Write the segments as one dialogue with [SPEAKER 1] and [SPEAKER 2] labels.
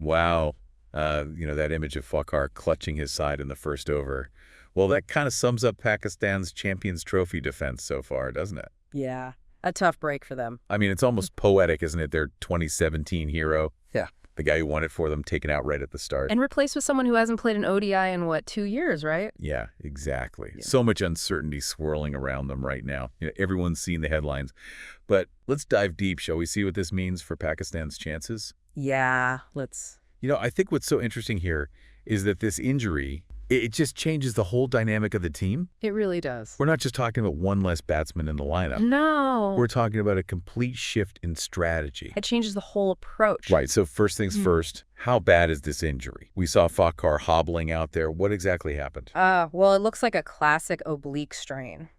[SPEAKER 1] Wow. That image of Fakhar clutching his side in the first over. Well, that kind of sums up Pakistan's Champions Trophy defense so far, doesn't it?
[SPEAKER 2] Yeah, a tough break for them.
[SPEAKER 1] I mean, it's almost poetic, isn't it? Their 2017 hero.
[SPEAKER 2] Yeah.
[SPEAKER 1] The guy who won it for them, taken out right at the start.
[SPEAKER 2] And replaced with someone who hasn't played an ODI in, 2 years, right?
[SPEAKER 1] Yeah, exactly.
[SPEAKER 2] Yeah.
[SPEAKER 1] So much uncertainty swirling around them right now. Everyone's seen the headlines. But let's dive deep, shall we see what this means for Pakistan's chances?
[SPEAKER 2] Yeah, let's...
[SPEAKER 1] I think what's so interesting here is that this injury, it just changes the whole dynamic of the team.
[SPEAKER 2] It really does.
[SPEAKER 1] We're not just talking about one less batsman in the lineup.
[SPEAKER 2] No.
[SPEAKER 1] We're talking about a complete shift in strategy.
[SPEAKER 2] It changes the whole approach.
[SPEAKER 1] Right, so first things first, how bad is this injury? We saw Fakhar hobbling out there. What exactly happened?
[SPEAKER 2] Well, it looks like a classic oblique strain,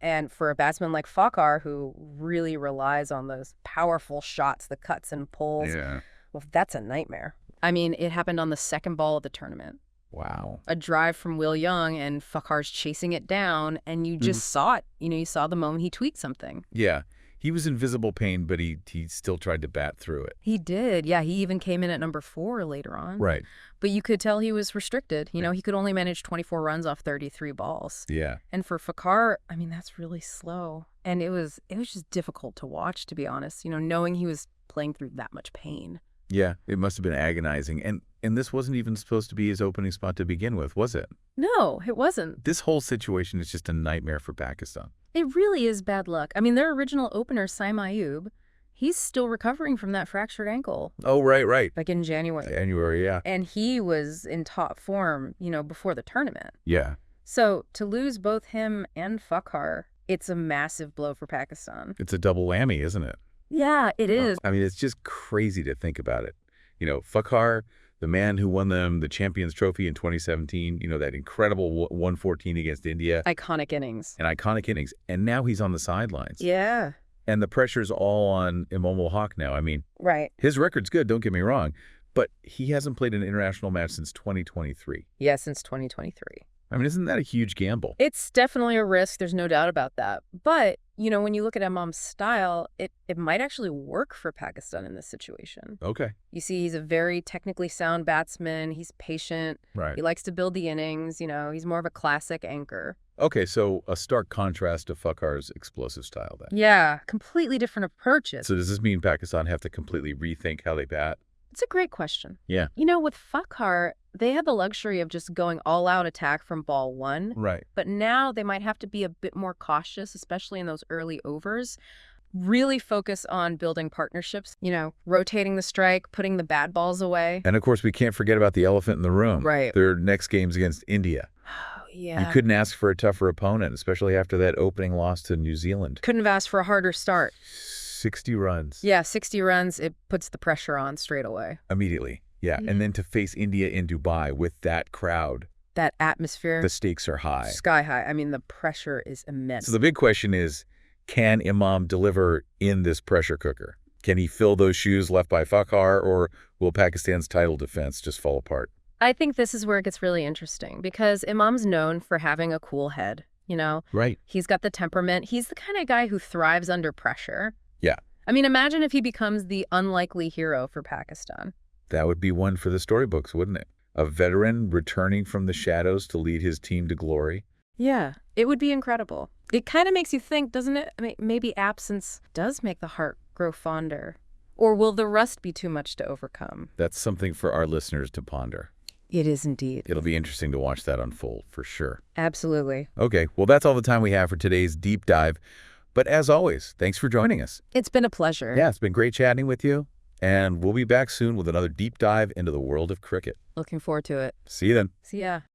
[SPEAKER 2] and for a batsman like Fakhar, who really relies on those powerful shots, the cuts and pulls, well, that's a nightmare. I mean, it happened on the second ball of the tournament.
[SPEAKER 1] Wow.
[SPEAKER 2] A drive from Will Young, and Fakhar's chasing it down, and you just saw it. You saw the moment he tweaked something.
[SPEAKER 1] Yeah. He was in visible pain, but he still tried to bat through it.
[SPEAKER 2] He did. Yeah, he even came in at number 4 later on.
[SPEAKER 1] Right.
[SPEAKER 2] But you could tell he was restricted. He could only manage 24 runs off 33 balls.
[SPEAKER 1] Yeah.
[SPEAKER 2] And for Fakhar, I mean, that's really slow. And it was just difficult to watch, to be honest, knowing he was playing through that much pain.
[SPEAKER 1] Yeah, it must have been agonizing. And this wasn't even supposed to be his opening spot to begin with, was it?
[SPEAKER 2] No, it wasn't.
[SPEAKER 1] This whole situation is just a nightmare for Pakistan.
[SPEAKER 2] It really is bad luck. I mean, their original opener, Saim Ayub, he's still recovering from that fractured ankle.
[SPEAKER 1] Oh, right.
[SPEAKER 2] Like in January.
[SPEAKER 1] January, yeah.
[SPEAKER 2] And he was in top form, before the tournament.
[SPEAKER 1] Yeah.
[SPEAKER 2] So to lose both him and Fakhar, it's a massive blow for Pakistan.
[SPEAKER 1] It's a double whammy, isn't it?
[SPEAKER 2] Yeah, it is.
[SPEAKER 1] I mean, it's just crazy to think about it. Fakhar, the man who won them the Champions Trophy in 2017, that incredible 114 against India.
[SPEAKER 2] Iconic innings.
[SPEAKER 1] An iconic innings. And now he's on the sidelines.
[SPEAKER 2] Yeah.
[SPEAKER 1] And the pressure's all on Imam Haq now. I mean,
[SPEAKER 2] right.
[SPEAKER 1] His record's good, don't get me wrong, but he hasn't played an international match since 2023.
[SPEAKER 2] Yeah, since 2023.
[SPEAKER 1] I mean, isn't that a huge gamble?
[SPEAKER 2] It's definitely a risk. There's no doubt about that. But, when you look at Imam's style, it might actually work for Pakistan in this situation.
[SPEAKER 1] Okay.
[SPEAKER 2] You see, he's a very technically sound batsman. He's patient.
[SPEAKER 1] Right.
[SPEAKER 2] He likes to build the innings. He's more of a classic anchor.
[SPEAKER 1] Okay, so a stark contrast to Fakhar's explosive style then.
[SPEAKER 2] Yeah, completely different approaches.
[SPEAKER 1] So does this mean Pakistan have to completely rethink how they bat?
[SPEAKER 2] It's a great question.
[SPEAKER 1] Yeah.
[SPEAKER 2] With Fakhar, they had the luxury of just going all-out attack from ball 1.
[SPEAKER 1] Right.
[SPEAKER 2] But now they might have to be a bit more cautious, especially in those early overs. Really focus on building partnerships, rotating the strike, putting the bad balls away.
[SPEAKER 1] And, of course, we can't forget about the elephant in the room.
[SPEAKER 2] Right.
[SPEAKER 1] Their next game's against India.
[SPEAKER 2] Oh, yeah.
[SPEAKER 1] You couldn't ask for a tougher opponent, especially after that opening loss to New Zealand.
[SPEAKER 2] Couldn't have asked for a harder start.
[SPEAKER 1] 60 runs.
[SPEAKER 2] Yeah, 60 runs, it puts the pressure on straight away.
[SPEAKER 1] Immediately, yeah. And then to face India in Dubai with that crowd.
[SPEAKER 2] That atmosphere.
[SPEAKER 1] The stakes are high.
[SPEAKER 2] Sky high. I mean, the pressure is immense.
[SPEAKER 1] So the big question is, can Imam deliver in this pressure cooker? Can he fill those shoes left by Fakhar, or will Pakistan's title defense just fall apart?
[SPEAKER 2] I think this is where it gets really interesting, because Imam's known for having a cool head,
[SPEAKER 1] Right.
[SPEAKER 2] He's got the temperament. He's the kind of guy who thrives under pressure.
[SPEAKER 1] Yeah.
[SPEAKER 2] I mean, imagine if he becomes the unlikely hero for Pakistan.
[SPEAKER 1] That would be one for the storybooks, wouldn't it? A veteran returning from the shadows to lead his team to glory.
[SPEAKER 2] Yeah, it would be incredible. It kind of makes you think, doesn't it? I mean, maybe absence does make the heart grow fonder. Or will the rust be too much to overcome?
[SPEAKER 1] That's something for our listeners to ponder.
[SPEAKER 2] It is indeed.
[SPEAKER 1] It'll be interesting to watch that unfold, for sure.
[SPEAKER 2] Absolutely.
[SPEAKER 1] Okay, well, that's all the time we have for today's deep dive. But as always, thanks for joining us.
[SPEAKER 2] It's been a pleasure.
[SPEAKER 1] Yeah, it's been great chatting with you. And we'll be back soon with another deep dive into the world of cricket.
[SPEAKER 2] Looking forward to it.
[SPEAKER 1] See you then.
[SPEAKER 2] See ya.